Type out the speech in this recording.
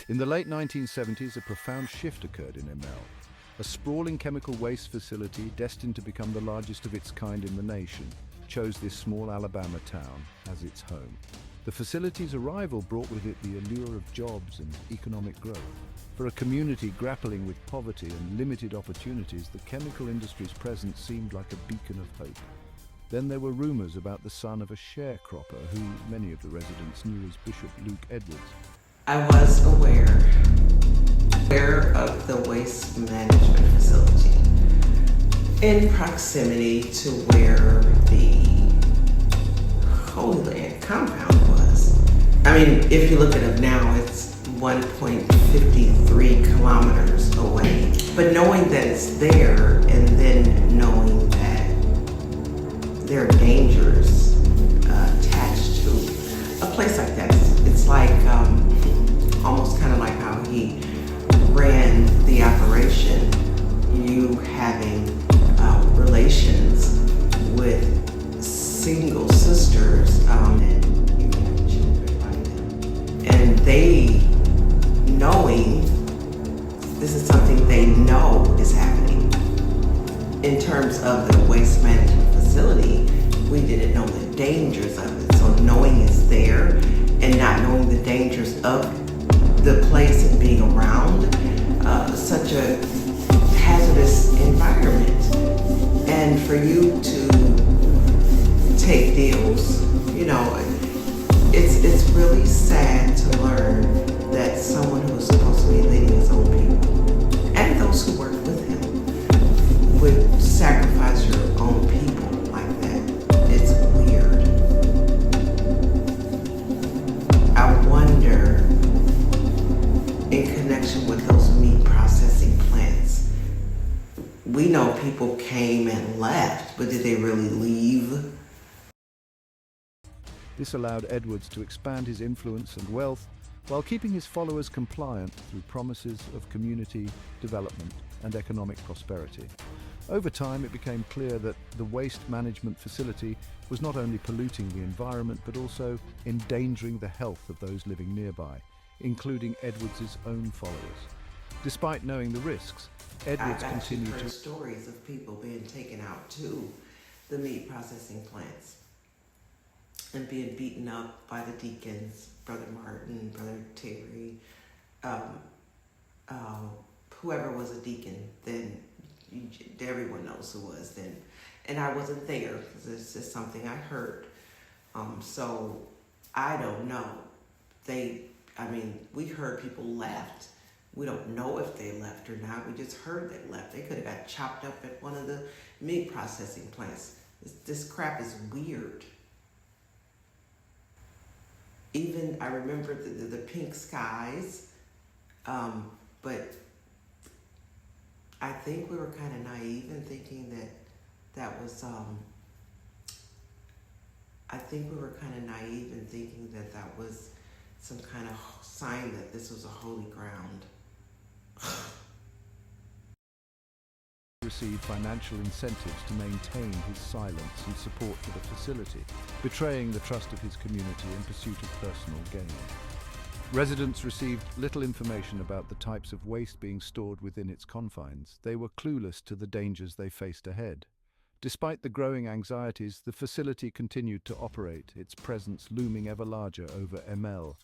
In the late 1970s, a profound shift occurred in ML. A sprawling chemical waste facility, destined to become the largest of its kind in the nation, chose this small Alabama town as its home. The facility's arrival brought with it the allure of jobs and economic growth. For a community grappling with poverty and limited opportunities, the chemical industry's presence seemed like a beacon of hope. Then there were rumors about the son of a sharecropper who many of the residents knew as Bishop Luke Edwards. I was aware of the waste management facility in proximity to where the Holy Land compound was. I mean, if you look at it now, it's 1.53 kilometers away. But knowing that it's there and then knowing that there are dangers attached to a place like that, it's like almost kind of like how he ran the operation, you having relations with single sisters and you have children by them. And they knowing this is something they know is happening. In terms of the waste management facility, we didn't know the dangers of it. So knowing it's there and not knowing the dangers of the place and being around such a hazardous environment, and for you to take deals, you know, it's really sad to learn that someone who is supposed to be leading his own people and those who work with him would sacrifice your own people like that. It's weird. I wonder, in connection with those meat processing plants, we know people came and left, but did they really leave? This allowed Edwards to expand his influence and wealth while keeping his followers compliant through promises of community development and economic prosperity. Over time, it became clear that the waste management facility was not only polluting the environment but also endangering the health of those living nearby, including Edwards' own followers. Despite knowing the risks, Edwards continued to... I've stories of people being taken out to the meat processing plants and being beaten up by the deacons, Brother Martin, Brother Terry, whoever was a deacon, then everyone knows who was then. And I wasn't there because it's just something I heard. So I don't know. We heard people left. We don't know if they left or not. We just heard they left. They could have got chopped up at one of the meat processing plants. This crap is weird. Even, I remember the pink skies, but I think we were kind of naive in thinking that was, that was some kind of sign that this was a holy ground. Received financial incentives to maintain his silence and support for the facility, betraying the trust of his community in pursuit of personal gain. Residents received little information about the types of waste being stored within its confines. They were clueless to the dangers they faced ahead. Despite the growing anxieties, the facility continued to operate, its presence looming ever larger over ML.